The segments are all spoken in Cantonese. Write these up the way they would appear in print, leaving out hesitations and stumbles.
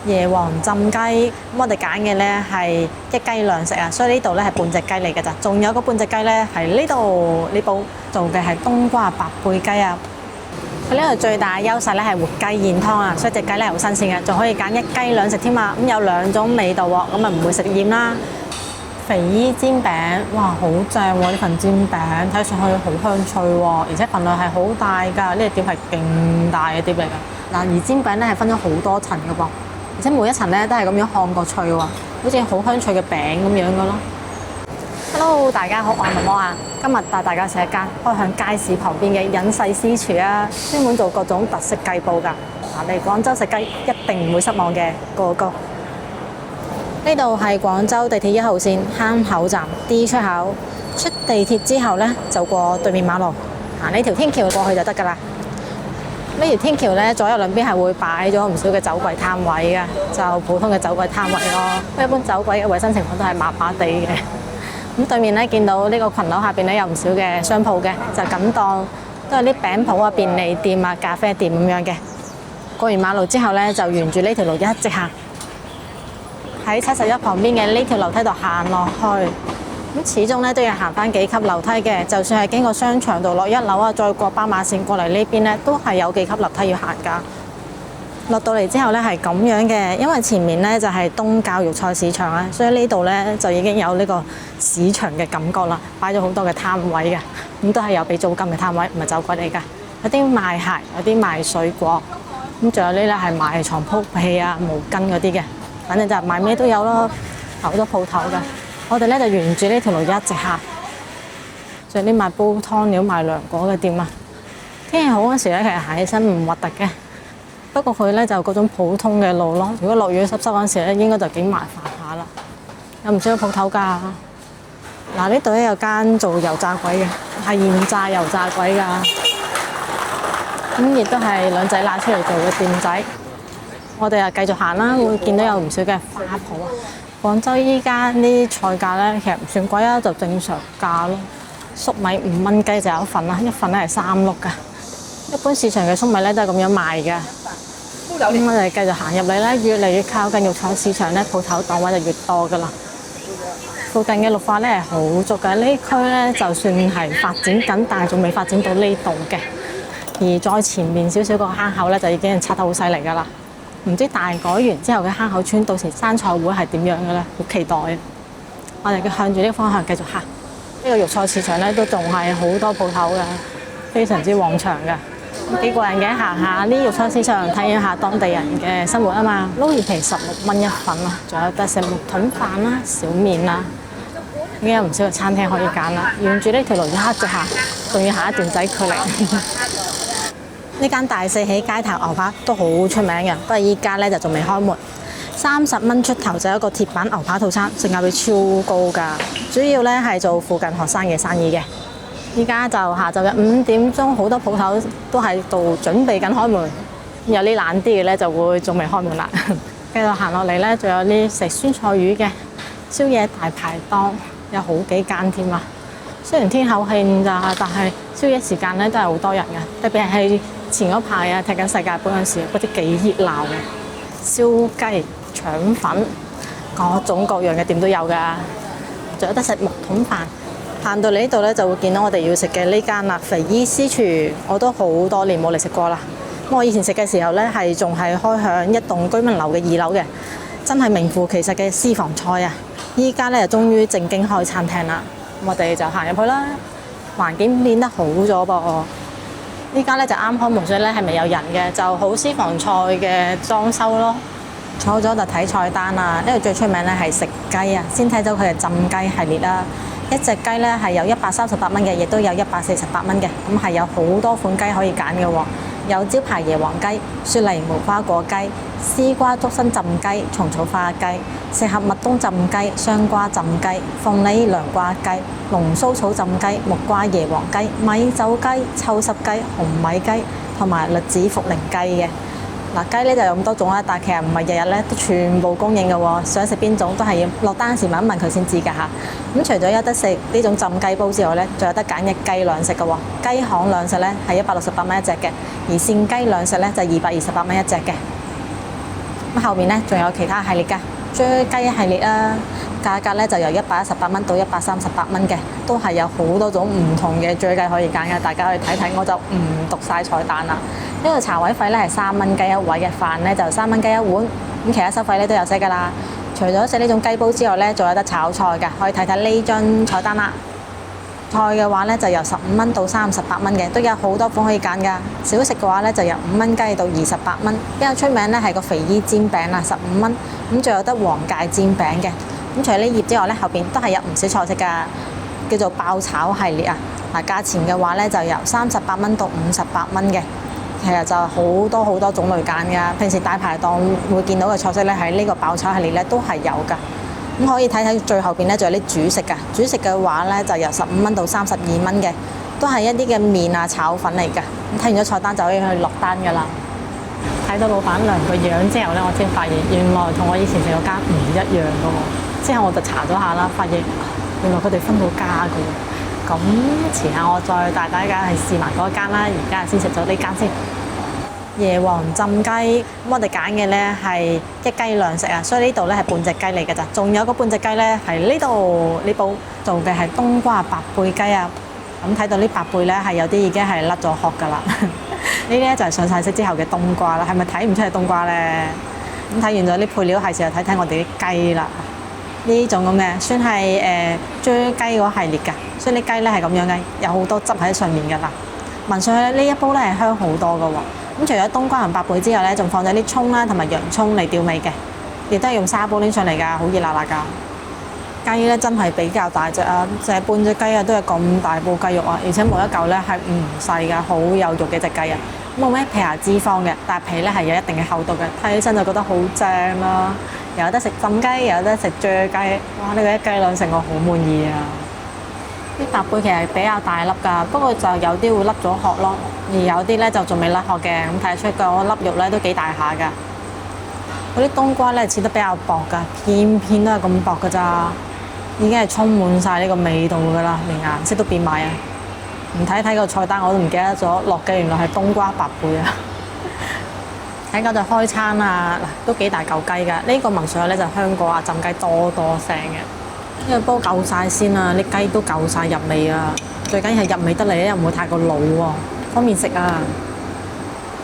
椰皇浸雞。咁我哋揀嘅呢係一雞兩食啊，所以呢度呢係半隻雞嚟㗎咋。仲有嗰半隻雞呢係呢度呢煲做嘅係冬瓜白貝雞啊。佢呢度最大嘅優勢呢係活雞燕湯啊，所以隻雞呢係好新鮮嘅，仲可以揀一雞兩食添啊。咁有兩種味道喎，咁啊唔會食厭啦。肥衣煎餅，哇，好正喎！呢份煎餅睇上去好香脆喎，而且份量係好大㗎。呢個碟係勁大嘅碟嚟㗎。嗱，而煎餅咧係分咗好多層㗎噃，而且每一層咧都係咁樣烘過脆喎，好似好香脆嘅餅咁樣嘅咯。Hello， 大家好，我係毛毛啊。今日帶大家食一間開向街市旁邊嘅隱世私廚啊，專門做各種特色雞煲㗎。嗱，嚟廣州食雞一定唔會失望嘅，個個。呢度係廣州地鐵1號線坑口站 D 出口，出地鐵之後呢，就過對面馬路，行呢條天橋過去就得㗎啦。呢條天橋呢，左右兩邊係會擺咗唔少嘅酒櫃攤位嘅，就普通嘅酒櫃攤位咯。一般酒櫃嘅衞生情況都係麻麻地嘅。咁對面呢，見到呢個群樓下邊呢，有唔少嘅商鋪嘅，就咁當都係啲餅鋪啊、便利店啊、咖啡店咁樣嘅。過完馬路之後呢，就沿住呢條路一直行。喺71旁邊嘅呢條樓梯度行落去，咁始終咧都要行翻幾級樓梯嘅。就算係經過商場度落1樓啊，再過斑馬線過嚟呢邊咧，都係有幾級樓梯要行㗎。落到嚟之後咧係咁樣嘅，因為前面咧就係東教育菜市場啊，所以呢度咧就已經有呢個市場嘅感覺啦，擺咗好多嘅攤位嘅，咁都係有俾租金嘅攤位，唔係酒櫃嚟㗎。有啲賣鞋，有啲賣水果，咁仲有呢咧係賣床鋪被啊、毛巾嗰啲嘅。反正就係賣咩都有咯，好多鋪頭㗎。我哋咧就沿住呢條路一直行，仲有啲賣煲湯料、賣涼果嘅店啊。天氣好嗰時咧，其實行起身唔核突嘅。不過佢咧就嗰種普通嘅路咯。如果落雨濕濕嗰時咧，應該就幾麻煩下啦。有唔少鋪頭㗎。嗱，呢度咧有間做油炸鬼嘅，係現炸油炸鬼㗎。咁亦都係兩仔乸出嚟做嘅店仔。我哋繼續行啦，會見到有唔少嘅花圃啊。廣州依家啲菜價咧，其實唔算貴啊，就正常價咯。粟米5蚊雞就有一份啦，一份咧係3碌㗎。一般市場嘅粟米咧都係咁樣賣㗎。咁我哋繼續行入嚟咧，越嚟越靠近肉菜市場咧，鋪頭檔位就越多㗎啦。附近嘅綠化咧係好足㗎，呢區咧就算係發展緊，但係仲未發展到呢度嘅。而再前面少少個坑口咧，就已經拆得好犀利㗎啦。唔知大改完之後嘅坑口村到時生菜會係點樣嘅咧？好期待啊！我哋向住呢個方向繼續行。呢個肉菜市場咧都仲係好多鋪頭嘅，非常之旺場嘅。幾過癮嘅，行下呢肉菜市場體驗下當地人嘅生活啊嘛。撈魚皮16蚊一份啊，仲有得食木桶飯啦、小麵啦，已經有唔少嘅餐廳可以揀啦。沿住呢條路一直行，仲要行一段仔距離。呢間大四喜街頭牛扒都好出名嘅，不過依家咧就仲未開門。30蚊出頭就有一個鐵板牛扒套餐，性價比超高㗎。主要咧係做附近學生嘅生意嘅。依家就下晝嘅5點鐘，好多鋪頭都喺度準備緊開門。有啲懶啲嘅咧就會仲未開門啦。繼續行落嚟咧，仲有啲食酸菜魚嘅宵夜大排檔，有好幾間添啊。雖然天口慶咋，但係宵夜時間咧都係好多人嘅，特別係前嗰排啊，踢緊世界盃嗰陣時，嗰啲幾熱鬧嘅，燒雞、腸粉，各種各樣嘅店都有㗎。仲有得食木桶飯。行到嚟呢度咧，就會見到我哋要食嘅呢間啦，肥衣私廚，我都好多年冇嚟食過啦。咁我以前食嘅時候咧，係仲係開響一棟居民樓嘅2樓嘅，真係名副其實嘅私房菜啊！依家咧就終於正經開餐廳啦。我哋就行入去啦，環境變得好咗噃。依家咧就啱開門，所以咧係未有人嘅，就好私房菜嘅裝修咯。坐咗就睇菜單啦，呢度最出名咧係食雞啊，先睇到佢嘅浸雞系列啦。一隻雞咧係有138蚊嘅，亦都有148蚊嘅，咁係有好多款雞可以揀嘅喎。有招牌椰皇雞、雪梨無花果雞、絲瓜竹笙浸雞、蟲草花雞、石盒麥冬浸雞、雙瓜浸雞、鳳梨涼瓜雞、龍鬚草浸雞、木瓜椰皇雞、米酒雞、秋濕雞、紅米雞同埋栗子茯苓雞嘅。嗱，雞咧就有咁多種啦，但係其實唔係日日咧都全部供應嘅喎，想食邊種都係要落單時問一問佢先知㗎嚇。咁除咗有得食呢種浸雞煲之外咧，仲有得揀一雞兩食嘅喎。雞項兩食咧係168蚊一隻嘅，而扇雞兩食咧就228蚊一隻嘅。咁後面咧仲有其他系列㗎，啫雞系列啊，價格咧就由118蚊到138蚊嘅，都係有好多種唔同嘅啫雞可以揀嘅，大家去睇睇，我就唔讀晒菜單啦。呢個茶位費咧係3蚊雞一位嘅，飯咧就3蚊雞一碗，咁其他收費咧都有寫㗎啦。除咗食呢種雞煲之外咧，仲有得炒菜㗎，可以睇睇呢張菜單啦。菜嘅話咧就由15蚊到38蚊嘅，都有好多款可以揀㗎。小食嘅話咧就由5蚊雞到28蚊，比較出名咧係個肥姨煎餅啦，15蚊。咁仲有得黃芥煎餅嘅。咁除咗呢頁之外咧，後邊都係有唔少菜式㗎，叫做爆炒系列啊。嗱，價錢嘅話咧就由38蚊到58蚊嘅，其實就好多好多種類揀㗎。平時大排檔會見到嘅菜式咧，喺呢個爆炒系列咧都係有㗎。咁可以睇睇最後邊咧，仲有啲主食㗎。主食嘅話咧，就由15蚊到32蚊嘅，都係一啲嘅麵啊、炒粉嚟㗎。咁睇完咗菜單就可以去落單㗎啦。睇到老闆娘個樣之後咧，我先發現原來同我以前食嗰間唔一樣㗎喎。之後我就查咗下啦，發現原來佢哋分到家㗎喎。咁遲下我再帶大家去試埋嗰間啦。而家先食咗呢間先。椰皇浸雞，咁我哋揀嘅咧係一雞兩食啊，所以呢度咧係半隻雞嚟㗎咋，仲有個半隻雞咧係呢度呢煲做嘅係冬瓜白貝雞啊。咁睇到呢白貝咧係有啲已經係甩咗殼㗎啦。呢啲咧就係上晒色之後嘅冬瓜啦，係咪睇唔出係冬瓜咧？咁睇完咗啲配料，係時候睇睇我哋啲雞啦。呢種咁嘅算係啫雞嗰系列㗎，所以啲雞咧係咁樣嘅，有好多汁喺上面㗎啦。聞上去呢一煲咧係香好多㗎喎。咁除咗冬瓜同白貝之外咧，仲放咗啲葱啦同埋洋葱嚟調味嘅，亦都係用砂煲拎上嚟㗎，好熱辣辣㗎。雞咧真係比較大隻啊，成半隻雞啊都係咁大煲雞肉啊，而且每一嚿咧係唔細㗎，好有肉嘅隻雞啊。冇咩皮下脂肪嘅，但係皮咧係有一定嘅厚度嘅，睇起身就覺得好正啦。又有得食浸雞，又有得食啫雞，哇！呢個一雞兩食我好滿意啊！啲白貝其實比較大粒㗎，不過就有啲會甩咗殼咯，而有啲咧就仲未甩殼嘅，咁睇得出個粒肉咧都幾大下㗎。嗰啲冬瓜咧切得比較薄㗎，片片都係咁薄㗎咋，已經係充滿晒呢個味道㗎啦，連顏色都變埋啊！唔睇睇個菜單我都唔記得咗落嘅原來係冬瓜白貝啊！睇嗰就開餐啊，嗱都幾大嚿雞㗎，呢個聞上去咧就香過浸雞多多聲嘅。呢個煲夠晒先啊，啲雞都夠晒入味啊，最緊要係入味得嚟咧，又唔會太過老喎，方便食啊。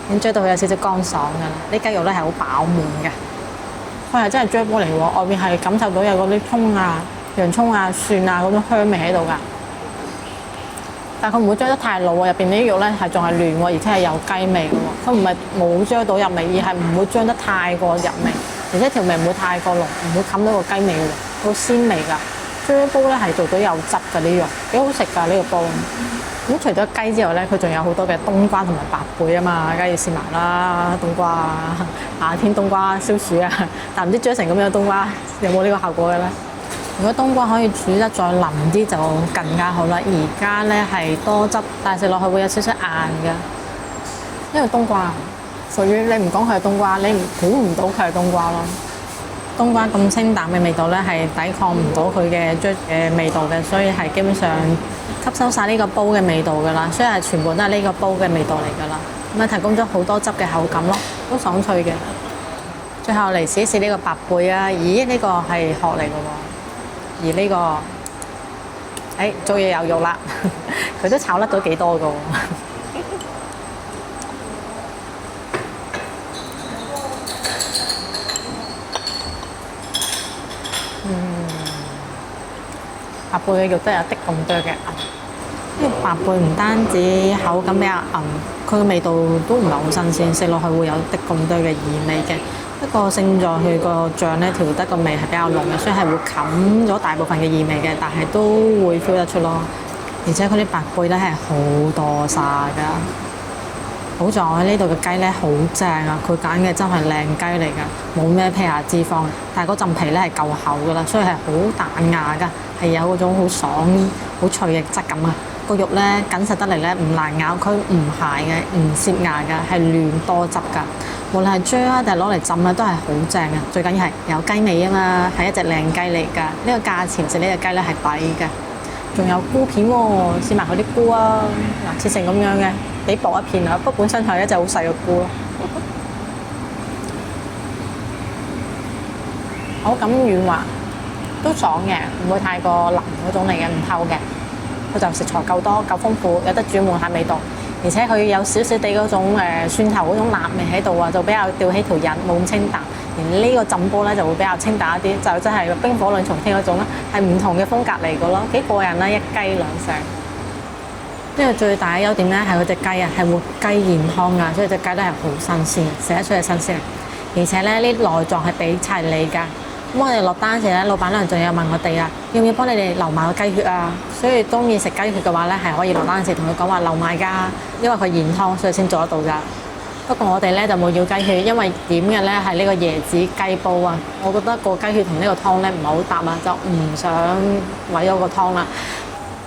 已經追到佢有少少乾爽㗎啦，啲雞肉咧係好飽滿嘅。佢係真係啫煲嚟喎，外邊係感受到有嗰啲葱啊、洋葱啊、蒜啊嗰種香味喺度㗎。但係佢唔會啫得太老喎，入邊啲肉咧係仲係嫩喎，而且係有雞味嘅喎。佢唔係冇啫到入味，而係唔會啫得太過入味，而且條味唔會太過濃，唔會冚到個雞味嘅，好鮮味㗎。啫煲咧係做到有汁㗎啲肉，幾好食㗎呢個煲。咁除咗雞之外咧，佢仲有好多嘅冬瓜同埋白貝啊嘛，梗係要試埋啦。冬瓜夏天冬瓜消暑啊，但唔知啫成咁樣冬瓜有冇呢個效果嘅咧？如果冬瓜可以煮得再腍啲就更加好啦。而家咧係多汁，但係食落去會有少少硬㗎。因為冬瓜屬於你唔講佢係冬瓜，你估唔到佢係冬瓜咯。冬瓜咁清淡嘅味道咧，係抵抗唔到佢嘅啫嘅味道嘅，所以係基本上吸收晒呢個煲嘅味道㗎啦。所以係全部都係呢個煲嘅味道嚟㗎啦。咁啊提供咗好多汁嘅口感咯，都爽脆嘅。最後嚟試一試呢個白貝啊！咦，呢個係殼嚟㗎喎。而呢個，做嘢有肉啦，佢都炒甩咗幾多㗎喎。白貝嘅肉都有啲咁多嘅韌。呢個白貝唔單止口感比較韌，佢嘅味道都唔係好新鮮，食落去會有啲咁多嘅異味嘅。不過勝在佢個醬咧調得個味係比較濃嘅，所以係會冚咗大部分嘅異味嘅，但係都會 feel 得出咯。而且佢啲白貝咧係好多沙㗎。好在我呢度嘅雞咧好正啊！佢揀嘅真係靚雞嚟㗎，冇咩皮下脂肪，但係嗰陣皮咧係夠厚㗎啦，所以係好彈牙㗎，係有嗰種好爽、好脆嘅質感啊！個肉咧緊實得嚟咧唔難咬，佢唔鞋嘅，唔蝕牙㗎，係嫩多汁㗎。無論係啫啊定係攞嚟浸啊，都係好正啊！最緊要係有雞味啊嘛，係一隻靚雞嚟㗎。呢個價錢食呢隻雞咧係抵嘅。仲有菇片喎，試埋佢啲菇啊！嗱，切成咁樣嘅，幾薄一片啊，不過本身係一隻好細嘅菇咯。口感軟滑，都爽嘅，唔會太過腍嗰種嚟嘅，唔透嘅。佢就食材夠多夠豐富，有得轉換下味道，而且佢有少少地嗰種蒜頭嗰種辣味喺度啊，就比較吊起條癮，冇咁清淡。而呢個浸煲咧就會比較清淡一啲，就真係冰火兩重天嗰種啦，係唔同嘅風格嚟嘅咯，幾過癮啦！一雞兩食。呢個最大嘅優點咧係佢隻雞啊，係活雞現湯啊，所以隻雞咧係好新鮮，食得出係新鮮。而且咧呢內臟係俾齊你㗎。咁我哋落單時咧，老闆娘仲有問我哋啊，要唔要幫你哋留埋個雞血啊？所以中意食雞血嘅話咧，係可以落單時同佢講話留埋㗎，因為佢現湯，所以先做得到㗎。不過我哋咧就冇要雞血，因為點嘅咧係呢個椰子雞煲啊。我覺得個雞血同呢個湯咧唔係好搭啊，就唔想毀咗個湯啦。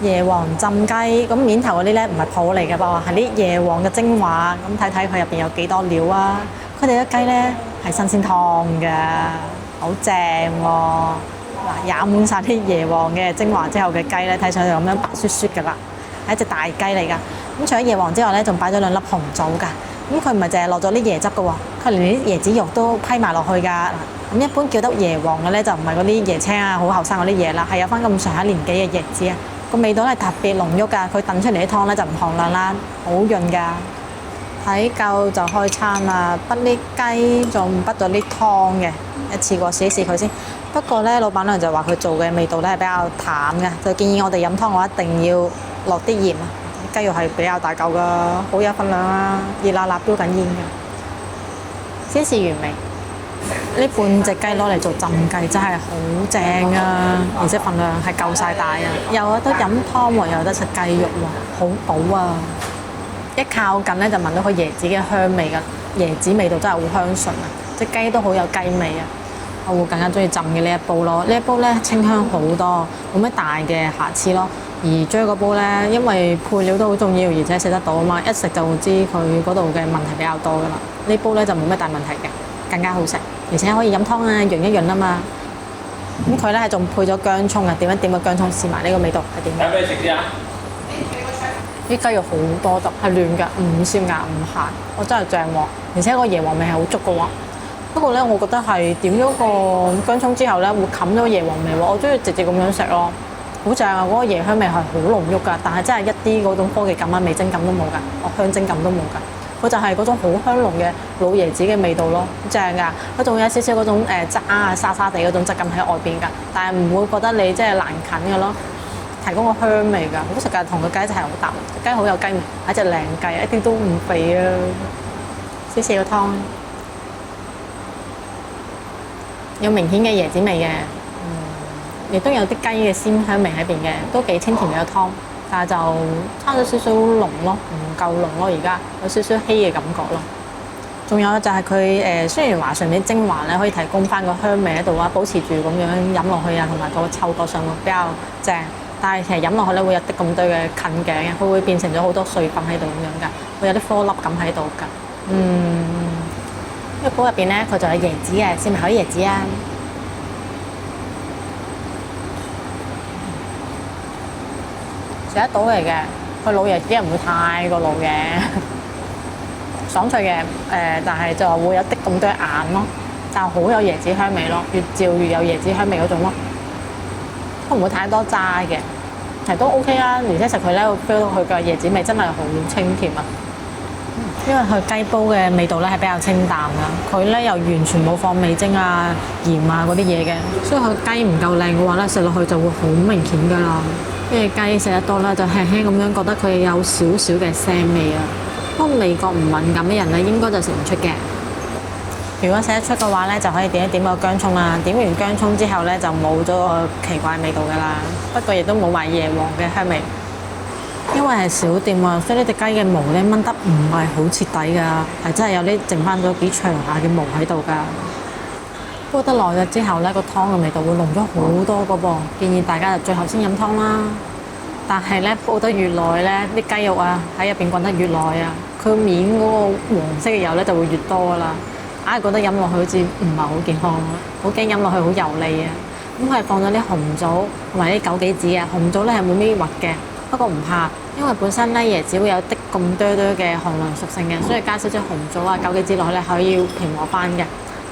椰皇浸雞，咁面頭嗰啲咧唔係脯嚟嘅噃，係啲椰皇嘅精華。咁睇睇佢入邊有幾多料啊？佢哋嘅雞咧係新鮮燙嘅，好正喎！嗱，飲滿晒啲椰皇嘅精華之後嘅雞咧，睇上去咁樣白雪雪㗎啦，係一隻大雞嚟㗎。咁除咗椰皇之外咧，仲擺咗2粒紅棗㗎。咁佢唔係淨係落咗啲椰汁嘅喎，佢連啲椰子肉都批埋落去㗎。咁一般叫得椰皇嘅咧，就唔係嗰啲椰青啊，好後生嗰啲椰啦，係有翻咁上下年紀嘅椰子啊。個味道係特別濃郁㗎，佢燉出嚟啲湯咧就唔寒涼啦，好潤㗎。睇夠就開餐啦，畢啲雞仲畢咗啲湯嘅，一次過試一試佢先。不過咧，老闆娘就話佢做嘅味道咧係比較淡嘅，就建議我哋飲湯嘅話一定要落啲鹽啊。雞肉係比較大嚿㗎，好有份量啊，熱辣辣飆緊煙㗎。先試完未？呢半隻雞攞嚟做浸雞真係好正啊，而且份量係夠晒大啊，又有得飲湯喎，又有得食雞肉喎，好補啊！一靠近咧就聞到佢椰子嘅香味㗎，椰子味道真係好香醇啊！隻雞都好有雞味啊！我會更加中意浸嘅呢一煲咯，呢一煲咧清香好多，冇乜大嘅瑕疵咯。而追個煲咧，因為配料都好重要，而且食得到啊嘛，一食就會知佢嗰度嘅問題比較多㗎啦。呢煲咧就冇乜大問題嘅，更加好食，而且可以飲湯啊，潤一潤啊嘛。咁佢咧係仲配咗薑葱啊，點一點個薑葱試埋呢個味道係點？有咩食先啊？啲雞肉好多汁，係嫩㗎，唔燒牙唔鹹，我真係正喎！而且個椰皇味係好足嘅喎。不過咧，我覺得係點咗個薑葱之後咧，會冚咗椰皇味喎。我中意直接咁樣食咯，好正啊！嗰個椰香味係好濃郁㗎，但係真係一啲嗰種科技感啊、味精感都冇㗎，香精感都冇㗎。佢就係嗰種好香濃嘅老椰子嘅味道咯，好正㗎！佢仲有少少嗰種渣啊、沙沙地嗰種質感喺外邊㗎，但係唔會覺得你即係難啃㗎咯。提供個香味㗎，好食㗎，同個雞真係好搭，雞好有雞味，係隻靚雞，一啲都唔肥啊！試試個湯，有明顯嘅椰子味嘅，亦都有啲雞嘅鮮香味喺邊嘅，都幾清甜嘅個湯，但係就差咗少少濃咯，唔夠濃咯，而家有少少稀嘅感覺咯。仲有就係佢雖然話上面精華咧可以提供翻個香味喺度啊，保持住咁樣飲落去啊，同埋個嗅覺上會比較正。但係其實飲落去咧會有啲咁多嘅近頸嘅，佢會變成咗好多碎粉喺度咁樣㗎，會有啲顆粒感喺度㗎。呢個煲入邊咧佢就有椰子嘅，試埋啲椰子啊！食得到嚟嘅，佢老椰子又唔會太過老嘅，爽脆嘅但係就會有啲咁多硬咯，但係好有椰子香味咯，越嚼越有椰子香味嗰種咯。都唔會太多渣嘅，其實都 OK 啦。而且食佢咧，會 feel 到佢嘅椰子味真係好清甜啊！因為佢雞煲嘅味道咧係比較清淡㗎，佢咧又完全冇放味精啊、鹽啊嗰啲嘢嘅，所以佢雞唔夠靚嘅話咧，食落去就會好明顯㗎啦。因為雞食得多咧，就輕輕咁樣覺得佢有少少嘅腥味啊。不過味覺唔敏感嘅人咧，應該就食唔出嘅。如果食得出嘅話咧，就可以點一點個薑葱啦。點完薑葱之後咧，就冇咗個奇怪味道㗎啦。不過亦都冇埋椰皇嘅香味。因為係小店啊，所以呢隻雞嘅毛咧炆得唔係好徹底㗎，係真係有啲剩翻咗幾長下嘅毛喺度㗎。煲得耐咗之後咧，個湯嘅味道會濃咗好多㗎噃。建議大家就最後先飲湯啦。但係咧煲得越耐咧，啲雞肉啊喺入邊滾得越耐啊，佢面嗰個黃色嘅油咧就會越多㗎啦。硬係覺得飲落去好似唔係好健康咯，好驚飲落去好油膩啊！咁佢係放咗啲紅棗同埋啲枸杞子啊，紅棗咧係冇咩核嘅，不過唔怕，因為本身咧椰子會有啲咁多嘅寒涼屬性嘅，所以加少少紅棗啊、枸杞子落去咧可以平和翻嘅，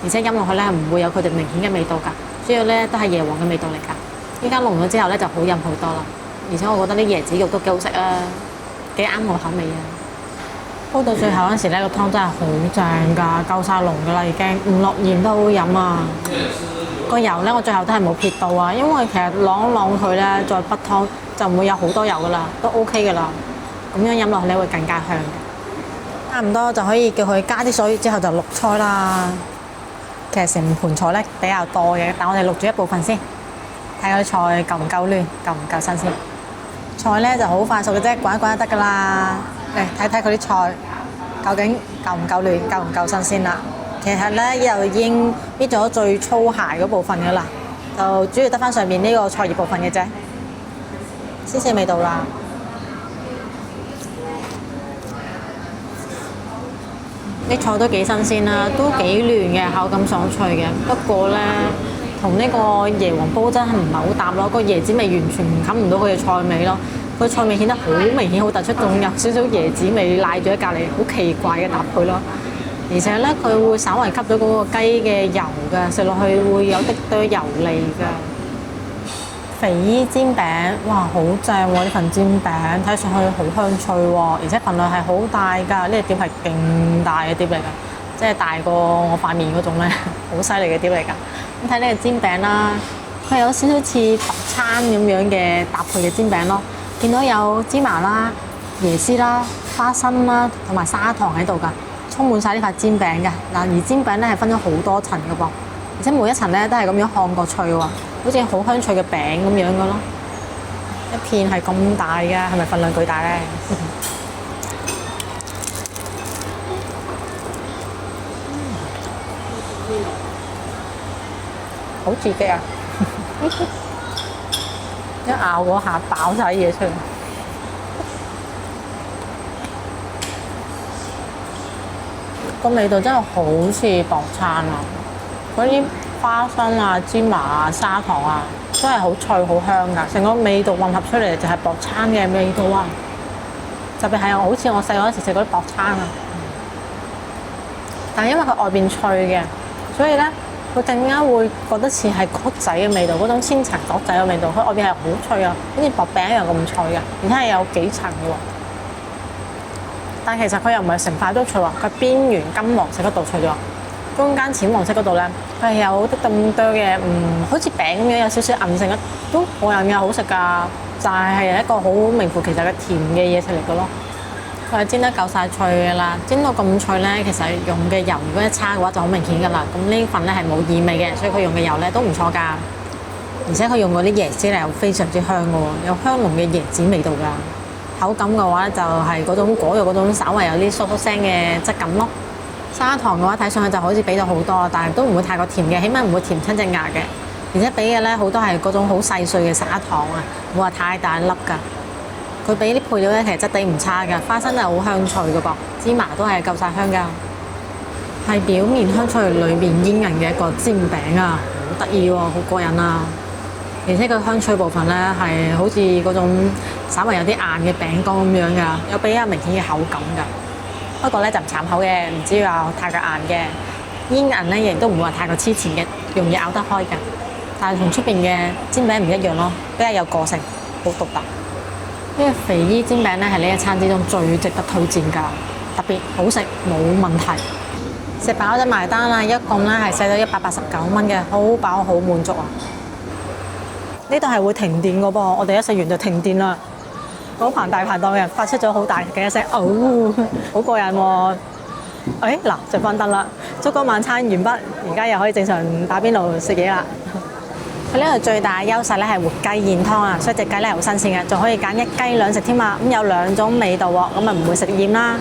而且飲落去咧係唔會有佢哋明顯嘅味道㗎，主要咧都係椰皇嘅味道嚟㗎。依家濃咗之後咧就好飲好多啦，而且我覺得啲椰子肉都幾好食啊，幾啱我口味啊！煲到最後嗰陣時咧，個湯真係好正㗎，夠晒濃㗎啦已經，唔落鹽都好飲啊！個油咧我最後都係冇撇到啊，因為其實啷一啷佢咧再滗湯就唔會有好多油㗎啦，都 OK 㗎啦。咁樣飲落去咧會更加香嘅。差唔多就可以叫佢加啲水，之後就渌菜啦。其實成盤菜咧比較多嘅，但我哋渌咗一部分先，睇下啲菜夠唔夠嫩，夠唔夠新鮮。菜咧就好快熟嘅啫，滾一滾就得㗎啦。嚟睇睇佢啲菜究竟夠唔夠嫩，夠唔夠新鮮啦。其實咧又已經搣咗最粗械嗰部分㗎啦，就主要得翻上面呢個菜葉部分嘅啫，鮮鮮味道啦。啲菜都幾新鮮啦，都幾嫩嘅，口感爽脆嘅。不過咧，同呢個椰皇煲真係唔係好搭咯，個椰子味完全冚唔到佢嘅菜味咯。佢菜味顯得好明顯、好突出，仲有少少椰子味賴住喺隔離，好奇怪嘅搭配咯。而且咧，佢會稍為吸到嗰個雞嘅油㗎，食落去會有啲多油膩㗎。肥姨煎餅，哇，好正喎！呢份煎餅睇上去好香脆喎，而且份量係好大㗎。呢個碟係勁大嘅碟嚟㗎，即係大過我塊面嗰種咧，好犀利嘅碟嚟㗎。咁睇呢個煎餅啦，佢有少少似薄餐咁樣嘅搭配嘅煎餅咯。見到有芝麻啦、椰絲啦、花生啦，同埋砂糖喺度㗎，充滿晒呢塊煎餅嘅。嗱，而煎餅咧係分咗好多層㗎噃，而且每一層咧都係咁樣烘過脆喎。好似好香脆嘅餅咁樣嘅咯，一片係咁大嘅，係咪份量巨大咧？好刺激啊！一咬嗰下爆晒啲嘢出嚟，個味道真係好似薄餐啊！嗰啲花生啊、芝麻啊、砂糖啊，都係好脆好香㗎，成個味道混合出嚟就係薄餐嘅味道啊！特別係好似我細個嗰時食嗰啲薄餐啊，但係因為佢外邊脆嘅，所以咧佢更加會覺得似係角仔嘅味道，嗰種千層角仔嘅味道。佢外邊係好脆啊，好似薄餅一樣咁脆㗎，而且係有幾層嘅喎。但其實佢又唔係成塊都脆喎，佢邊緣金黃色嗰度脆咗。中間淺黃色嗰度咧，佢係有啲咁多嘅，好似餅咁樣，有少少韌性嘅，都好飲嘅，好食㗎。就係一個好名副其實嘅甜嘅嘢食嚟嘅咯。佢係煎得夠晒脆㗎啦，煎到咁脆咧，其實用嘅油如果一差嘅話就好明顯㗎啦。咁呢份咧係冇異味嘅，所以佢用嘅油咧都唔錯㗎。而且佢用嗰啲椰絲咧又非常之香嘅喎，有香濃嘅椰子味道㗎。口感嘅話就係嗰種果肉嗰種稍為有啲酥酥聲嘅質感咯。砂糖嘅話睇上去就好似俾到好多，但係都唔會太過甜嘅，起碼唔會甜親隻牙嘅。而且俾嘅咧好多係嗰種好細碎嘅砂糖啊，唔會話太大粒㗎。佢俾啲配料咧其實質地唔差㗎，花生係好香脆嘅噃，芝麻都係夠晒香㗎。係表面香脆，裏面煙韌嘅一個煎餅啊，好得意喎，好過癮啊！而且個香脆部分咧係好似嗰種稍微有啲硬嘅餅乾咁樣㗎，有比較明顯嘅口感㗎。不過咧就唔慘口嘅，唔至於話太過硬嘅，煙韌咧亦都唔會話太過黐纏嘅，容易咬得開㗎。但係同出邊嘅煎餅唔一樣咯，比較有個性，好獨特。呢個肥姨煎餅咧係呢一餐之中最值得推薦㗎，特別好食冇問題。食飽就埋單啦，一共咧係使咗189蚊嘅，好飽好滿足啊！呢度係會停電㗎噃，我哋一食完就停電啦。嗰棚大排檔嘅人發出咗好大嘅一聲，好過癮喎！嗱，就關燈啦，燭光晚餐完畢，而家又可以正常打邊爐食嘢啦。佢呢度最大嘅優勢咧係活雞燕湯啊，所以隻雞咧好新鮮嘅，仲可以揀一雞兩食添啊！咁有兩種味道喎，咁啊唔會食厭啦。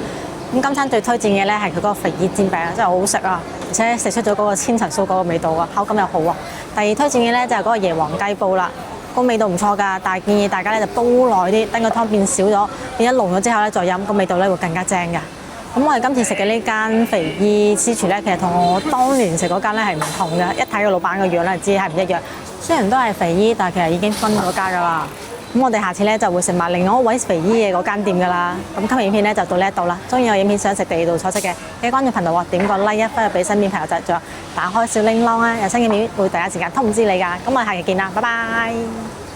咁今餐最推薦嘅咧係佢嗰個肥姨煎餅，真係好好食啊！而且食出咗嗰個千層酥嗰個味道啊，口感又好啊。第二推薦嘅咧就係嗰個椰皇雞煲啦。個味道唔錯㗎，但係建議大家咧就煲耐啲，等個湯變少咗，變咗濃咗之後咧再飲，個味道咧會更加正㗎。咁我哋今次食嘅呢間肥姨私廚咧，其實同我當年食嗰間咧係唔同嘅，一睇個老闆個樣咧就知係唔一樣。雖然都係肥姨，但係其實已經分咗家㗎啦。咁我哋下次咧就會食埋另外一位肥姨嘅嗰間店㗎啦。咁今日影片咧就到呢一度啦。中意我影片想食地道菜式嘅，記得關注頻道喎，點個 like 啊，分享俾身邊朋友仔，仲有打開小鈴鐺啊，有新嘅片會第一時間通知你㗎。咁我哋下期見啦，拜拜。